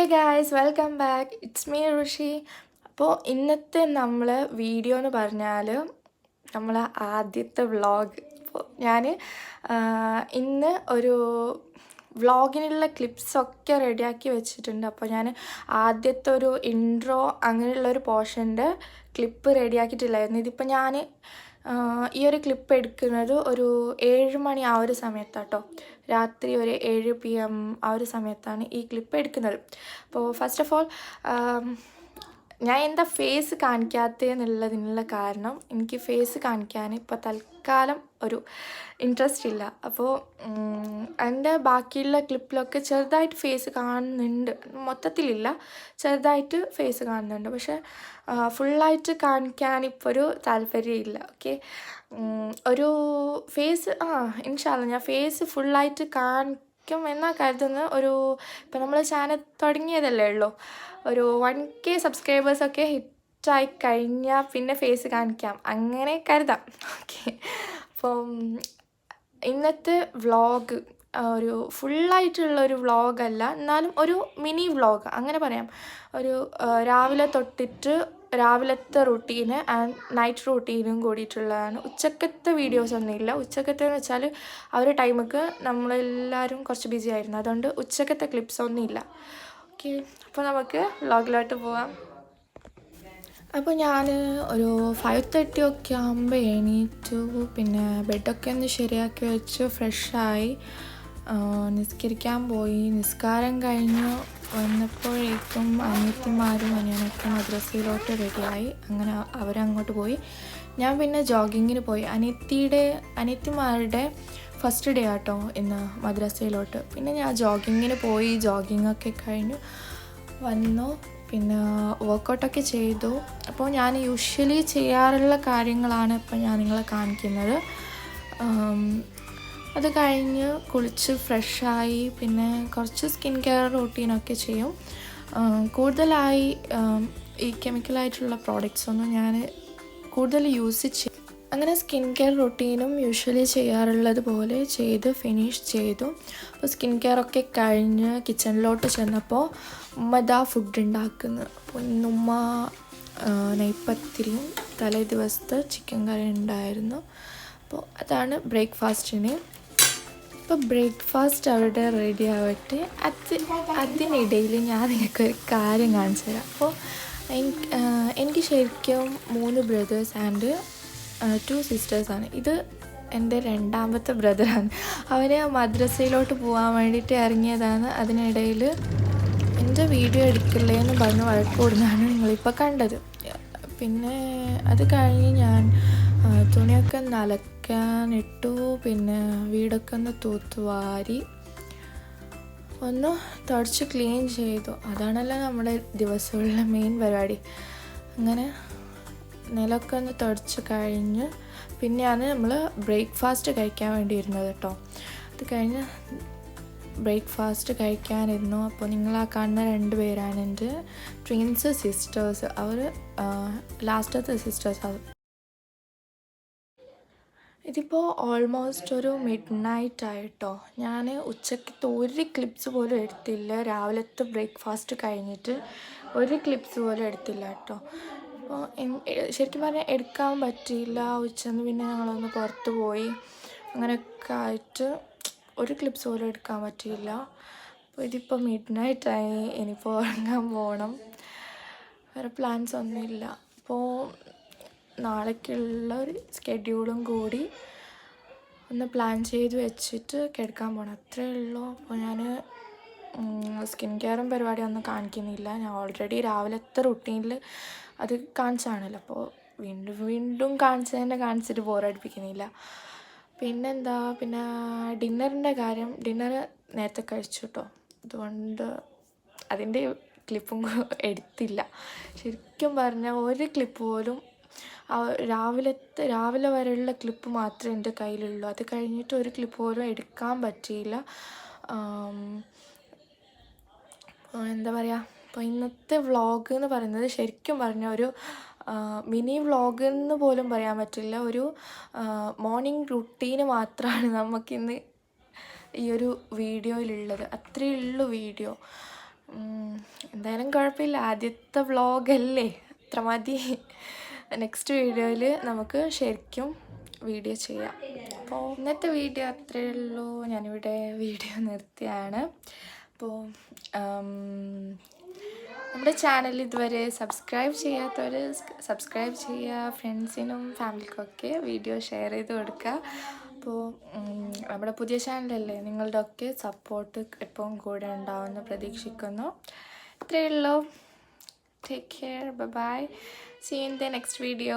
Hey guys, welcome back. It's me Rishi. അപ്പോൾ ഇന്നത്തെ നമ്മൾ വീഡിയോ എന്ന് പറഞ്ഞാൽ നമ്മൾ ആദ്യത്തെ വ്ളോഗ്. അപ്പോൾ ഞാൻ ഇന്ന് ഒരു വ്ളോഗിനുള്ള ക്ലിപ്സൊക്കെ റെഡിയാക്കി വെച്ചിട്ടുണ്ട്. അപ്പോൾ ഞാൻ ആദ്യത്തെ ഒരു ഇൻട്രോ അങ്ങനെയുള്ളൊരു പോർഷൻ്റെ ക്ലിപ്പ് റെഡിയാക്കിയിട്ടില്ലായിരുന്നു. ഇതിപ്പോൾ ഞാൻ ഈ ഒരു ക്ലിപ്പ് എടുക്കുന്നത് ഒരു 7 മണി ആ ഒരു സമയത്താട്ടോ. രാത്രി ഒരു 7 PM ആ ഒരു സമയത്താണ് ഈ ക്ലിപ്പ് എടുക്കുന്നത്. അപ്പോൾ ഫസ്റ്റ് ഓഫ് ഓൾ ഞാൻ എന്താ ഫേസ് കാണിക്കാത്തതെന്നുള്ളതിനുള്ള കാരണം, എനിക്ക് ഫേസ് കാണിക്കാൻ ഇപ്പോൾ തൽക്കാലം ഒരു ഇൻട്രസ്റ്റ് ഇല്ല. അപ്പോൾ എൻ്റെ ബാക്കിയുള്ള ക്ലിപ്പിലൊക്കെ ചെറുതായിട്ട് ഫേസ് കാണുന്നുണ്ട്, മൊത്തത്തിലില്ല, ചെറുതായിട്ട് ഫേസ് കാണുന്നുണ്ട്. പക്ഷേ ഫുള്ളായിട്ട് കാണിക്കാൻ ഇപ്പോൾ ഒരു താല്പര്യമില്ല. ഓക്കെ, ഒരു ഫേസ് ഇൻഷാ അല്ലാ ഞാൻ ഫേസ് ഫുള്ളായിട്ട് കാണിക്കും എന്നാണ് കരുതുന്നത്. ഒരു ഇപ്പം നമ്മൾ ചാനൽ തുടങ്ങിയതല്ലേ ഉള്ളൂ, ഒരു 1K സബ്സ്ക്രൈബേഴ്സൊക്കെ ഹിറ്റായി കഴിഞ്ഞാൽ പിന്നെ ഫേസ് കാണിക്കാം, അങ്ങനെ കരുതാം. ഓക്കെ, അപ്പം ഇന്നത്തെ വ്ളോഗ് ഒരു ഫുള്ളായിട്ടുള്ളൊരു വ്ളോഗല്ല, എന്നാലും ഒരു മിനി വ്ളോഗ് അങ്ങനെ പറയാം. ഒരു രാവിലെ തൊട്ടിട്ട് രാവിലത്തെ റുട്ടീന് ആൻഡ് നൈറ്റ് റുട്ടീനും കൂടിയിട്ടുള്ളതാണ്. ഉച്ചക്കത്തെ വീഡിയോസ് ഒന്നുമില്ല. ഉച്ചക്കത്തെ എന്ന് വെച്ചാൽ ആ ഒരു ടൈമൊക്കെ നമ്മളെല്ലാവരും കുറച്ച് ബിസി ആയിരുന്നു, അതുകൊണ്ട് ഉച്ചക്കത്തെ ക്ലിപ്സ് ഒന്നുമില്ല. ഓക്കെ, അപ്പോൾ നമുക്ക് വ്ളോഗിലോട്ട് പോവാം. അപ്പോൾ ഞാൻ ഒരു 5:30 ഒക്കെ ആകുമ്പോൾ എണീറ്റു. പിന്നെ ബെഡൊക്കെ ഒന്ന് ശരിയാക്കി വെച്ച് ഫ്രഷായി നിസ്കരിക്കാൻ പോയി. നിസ്കാരം കഴിഞ്ഞ് വന്നപ്പോഴേക്കും അനിയത്തിമാരും അനിയനൊക്കെ മദ്രസയിലോട്ട് റെഡിയായി. അങ്ങനെ അവരങ്ങോട്ട് പോയി. ഞാൻ പിന്നെ ജോഗിങ്ങിന് പോയി. അനിയത്തിമാരുടെ ഫസ്റ്റ് ഡേ ആട്ടോ ഇന്ന് മദ്രസയിലോട്ട്. പിന്നെ ഞാൻ ജോഗിങ്ങിന് പോയി. ജോഗിങ്ങൊക്കെ കഴിഞ്ഞു വന്നു. പിന്നെ വർക്കൗട്ടൊക്കെ ചെയ്തു. അപ്പോൾ ഞാൻ യൂഷ്വലി ചെയ്യാറുള്ള കാര്യങ്ങളാണ് ഇപ്പോൾ ഞാൻ നിങ്ങളെ കാണിക്കുന്നത്. അത് കഴിഞ്ഞ് കുളിച്ച് ഫ്രഷായി. പിന്നെ കുറച്ച് സ്കിൻ കെയർ റൂട്ടീനൊക്കെ ചെയ്യും. കൂടുതലായി ഈ കെമിക്കലായിട്ടുള്ള പ്രോഡക്റ്റ്സ് ഒന്നും ഞാൻ കൂടുതൽ യൂസ് ചെയ്യും. അങ്ങനെ സ്കിൻ കെയർ റൂട്ടീനും യൂഷ്വലി ചെയ്യാറുള്ളത് പോലെ ചെയ്ത് ഫിനിഷ് ചെയ്തു. അപ്പോൾ സ്കിൻ കെയറൊക്കെ കഴിഞ്ഞ് കിച്ചണിലോട്ട് ചെന്നപ്പോൾ ഉമ്മ ഫുഡ് ഉണ്ടാക്കുന്നു. അപ്പോൾ ഇന്നുമ്മ നെയ്പ്പത്തിരിയും തലേ ദിവസത്തെ ചിക്കൻ കറി ഉണ്ടായിരുന്നു. അപ്പോൾ അതാണ് ബ്രേക്ക്ഫാസ്റ്റിന്. അപ്പോൾ ബ്രേക്ക്ഫാസ്റ്റ് അവിടെ റെഡി ആവട്ടെ. അതിനിടയിൽ ഞാൻ നിങ്ങൾക്കൊരു കാര്യം കാണിച്ചു തരാം. അപ്പോൾ എനിക്ക് ശരിക്കും 3 ബ്രദേഴ്സ് ആൻഡ് 2 സിസ്റ്റേഴ്സാണ്. ഇത് എൻ്റെ രണ്ടാമത്തെ ബ്രദറാണ്. അവന് മദ്രസയിലോട്ട് പോകാൻ വേണ്ടിയിട്ട് ഇറങ്ങിയതാണ്. അതിനിടയിൽ എൻ്റെ വീഡിയോ എടുക്കില്ലേ എന്ന് പറഞ്ഞ് വഴക്കൂടുന്നതാണ് നിങ്ങളിപ്പോൾ കണ്ടത്. പിന്നെ അത് കഴിഞ്ഞ് ഞാൻ തുണിയൊക്കെ നനയ്ക്കാനിട്ടു. പിന്നെ വീടൊക്കെ ഒന്ന് തൂത്തുവാരി ഒന്ന് തുടച്ച് ക്ലീൻ ചെയ്തു. അതാണല്ലോ നമ്മുടെ ദിവസമുള്ള മെയിൻ പരിപാടി. അങ്ങനെ നിലമൊക്കെ ഒന്ന് തുടച്ച് കഴിഞ്ഞ് പിന്നെയാണ് നമ്മൾ ബ്രേക്ക്ഫാസ്റ്റ് കഴിക്കാൻ വേണ്ടി ഇരുന്നത് കേട്ടോ. അത് കഴിഞ്ഞ് ബ്രേക്ക്ഫാസ്റ്റ് കഴിക്കാനിരുന്നു. അപ്പോൾ നിങ്ങൾ ആ കാണുന്ന 2 പേരാണ് എൻ്റെ ട്വിൻസ് സിസ്റ്റേഴ്സ്. അവർ ലാസ്റ്റത്തെ സിസ്റ്റേഴ്സാണ്. ഇതിപ്പോൾ ഓൾമോസ്റ്റ് ഒരു മിഡ്നൈറ്റ് ആയിട്ടോ. ഞാൻ ഉച്ചക്കത്തെ ഒരു ക്ലിപ്സ് പോലും എടുത്തില്ല. രാവിലത്തെ ബ്രേക്ക്ഫാസ്റ്റ് കഴിഞ്ഞിട്ട് ഒരു ക്ലിപ്സ് പോലും എടുത്തില്ല കേട്ടോ. അപ്പോൾ ശരിക്കും പറഞ്ഞാൽ എടുക്കാൻ പറ്റിയില്ല. ഉച്ചന്ന് പിന്നെ ഞങ്ങളൊന്ന് പുറത്ത് പോയി, അങ്ങനെയൊക്കെ ആയിട്ട് ഒരു ക്ലിപ്സ് പോലും എടുക്കാൻ പറ്റിയില്ല. അപ്പോൾ ഇതിപ്പോൾ മിഡ്നൈറ്റായി, ഇനിയിപ്പോൾ ഉറങ്ങാൻ പോകണം. വേറെ പ്ലാൻസ് ഒന്നുമില്ല. അപ്പോൾ നാളേക്കുള്ള ഒരു സ്കെഡ്യൂളും കൂടി ഒന്ന് പ്ലാൻ ചെയ്ത് വെച്ചിട്ട് കിടക്കാൻ പോകണം, അത്രേ ഉള്ളൂ. അപ്പോൾ ഞാൻ സ്കിൻ കെയറും പരിപാടിയൊന്നും കാണിക്കുന്നില്ല. ഞാൻ ഓൾറെഡി രാവിലത്തെ റുട്ടീനിൽ അത് കാണിച്ചാണല്ലോ. അപ്പോൾ വീണ്ടും കാണിച്ചിട്ട് ബോറടിപ്പിക്കുന്നില്ല. പിന്നെന്താ, പിന്നെ ഡിന്നറിൻ്റെ കാര്യം. ഡിന്നർ നേരത്തെ കഴിച്ചു കേട്ടോ, അതുകൊണ്ട് അതിൻ്റെ ക്ലിപ്പും എടുത്തില്ല. ശരിക്കും പറഞ്ഞാൽ ഒരു ക്ലിപ്പ് പോലും രാവിലെ വരെയുള്ള ക്ലിപ്പ് മാത്രമേ എൻ്റെ കയ്യിലുള്ളൂ. അത് കഴിഞ്ഞിട്ട് ഒരു ക്ലിപ്പ് പോലും എടുക്കാൻ പറ്റിയില്ല. എന്താ പറയുക, അപ്പോൾ ഇന്നത്തെ വ്ളോഗ് എന്ന് പറയുന്നത് ശരിക്കും പറഞ്ഞ ഒരു മിനി വ്ളോഗ് എന്ന് പോലും പറയാൻ പറ്റില്ല. ഒരു മോർണിംഗ് റുട്ടീന് മാത്രമാണ് നമുക്കിന്ന് ഈ ഒരു വീഡിയോയിലുള്ളത്. അത്രയേ ഉള്ളൂ വീഡിയോ. എന്തായാലും കുഴപ്പമില്ല, ആദ്യത്തെ വ്ളോഗല്ലേ, അത്ര മതി. നെക്സ്റ്റ് വീഡിയോയിൽ നമുക്ക് ശരിക്കും വീഡിയോ ചെയ്യാം. അപ്പോൾ ഇന്നത്തെ വീഡിയോ അത്രയേ ഉള്ളൂ. ഞാനിവിടെ വീഡിയോ നിർത്തിയാണ്. അപ്പോൾ നമ്മുടെ ചാനൽ ഇതുവരെ സബ്സ്ക്രൈബ് ചെയ്യാത്തവർ സബ്സ്ക്രൈബ് ചെയ്യുക, ഫ്രണ്ട്സിനും ഫാമിലിക്കൊക്കെ വീഡിയോ ഷെയർ ചെയ്ത് കൊടുക്കുക. അപ്പോൾ നമ്മുടെ പുതിയ ചാനലല്ലേ, നിങ്ങളുടെ ഒക്കെ സപ്പോർട്ട് എപ്പോഴും കൂടെ ഉണ്ടാവുമെന്ന് പ്രതീക്ഷിക്കുന്നു. ഇത്രയേ ഉള്ളൂ. Take care. Bye bye. See you in the next video.